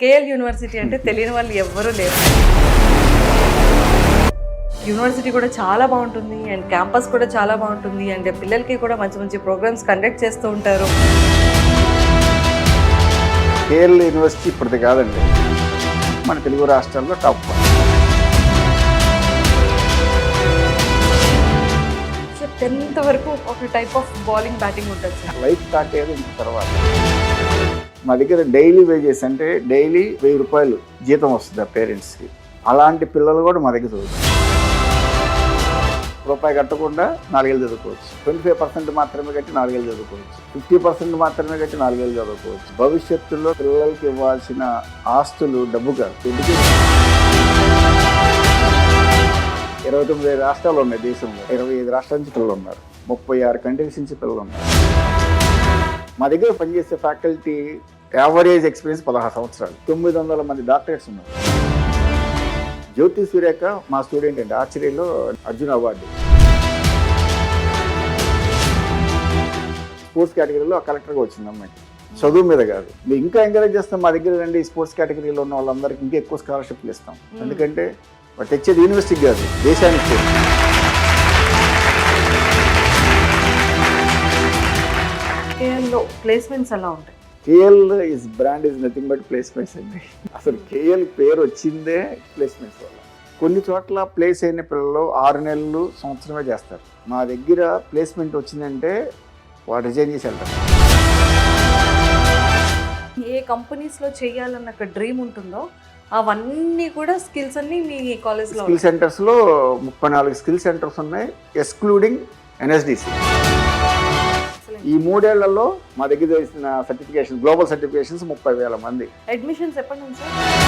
KL university అంటే తెలియని వాళ్ళు ఎవ్వరూ లేరు. యూనివర్సిటీ కూడా చాలా బాగుంటుంది అండ్ క్యాంపస్ కూడా చాలా బాగుంటుంది అండ్ పిల్లలకి కూడా మంచి మంచి ప్రోగ్రామ్స్ కండక్ట్ చేస్తూ ఉంటారు. కేఎల్ యూనివర్సిటీ ఇప్పటిది కాదండి, మన తెలుగు రాష్ట్రాల్లో టాప్. సో 10th వరకు ఒక టైప్ ఆఫ్ బౌలింగ్ బ్యాటింగ్ ఉంటుంది సార్. లైఫ్ స్టార్ట్ అయ్యేది ఇంక తర్వాత. మా దగ్గర డైలీ వేజెస్ అంటే డైలీ 1000 రూపాయలు జీతం వస్తుంది ఆ పేరెంట్స్కి. అలాంటి పిల్లలు కూడా మా దగ్గర చదువుతారు. రూపాయి కట్టకుండా 4 ఏళ్ళు చదువుకోవచ్చు. 25% మాత్రమే కట్టి 4 ఏళ్ళు చదువుకోవచ్చు. 50% మాత్రమే కట్టి 4 ఏళ్ళు చదువుకోవచ్చు. భవిష్యత్తులో పిల్లలకి ఇవ్వాల్సిన ఆస్తులు డబ్బు కాదు. 29 రాష్ట్రాలు ఉన్నాయి దేశంలో. 25 రాష్ట్రాల నుంచి పిల్లలు ఉన్నారు. 36 కంట్రీస్ నుంచి పిల్లలు ఉన్నారు. మా దగ్గర పనిచేసే ఫ్యాకల్టీ యావరేజ్ ఎక్స్పీరియన్స్ 16 సంవత్సరాలు. 900 మంది డాక్టరేట్స్ ఉన్నారు. జ్యోతి సురేఖ మా స్టూడెంట్ అండి, ఆర్చరీలో అర్జున్ అవార్డు. స్పోర్ట్స్ కేటగిరీలో కలెక్టర్గా వచ్చింది అమ్మాయి. చదువు మీద కాదు, మీరు ఇంకా ఎంకరేజ్ చేస్తాం. మా దగ్గర రండి, స్పోర్ట్స్ కేటగిరీలో ఉన్న వాళ్ళందరికీ ఇంకా ఎక్కువ స్కాలర్షిప్లు ఇస్తాం. ఎందుకంటే వాటి తెచ్చేది యూనివర్సిటీకి కాదు, దేశానికి. కేఎల్లో ప్లేస్మెంట్స్ ఎలా ఉంటాయి? KL is brand is nothing but placements అండి. అసలు కేఎల్ పేరు వచ్చిందే ప్లేస్మెంట్స్ వల్ల. కొన్ని చోట్ల ప్లేస్ అయిన పిల్లలు 6 నెలలు, సంవత్సరమే చేస్తారు. మా దగ్గర ప్లేస్మెంట్ వచ్చిందంటే వాడు రిజైన్ చేసి వెళ్తారు. ఏ కంపెనీస్లో చేయాలన్న ఒక డ్రీమ్ ఉంటుందో అవన్నీ కూడా స్కిల్స్ అన్నీ మీ కాలేజ్లో స్కిల్ సెంటర్స్లో 34 స్కిల్ సెంటర్స్ ఉన్నాయి, ఎక్స్క్లూడింగ్ ఎన్ఎస్డిసి. ఈ 3 ఏళ్లలో మా దగ్గర చేసిన సర్టిఫికేషన్, గ్లోబల్ సర్టిఫికేషన్స్ 30,000 మంది. అడ్మిషన్స్ ఎప్పటి నుంచి సార్?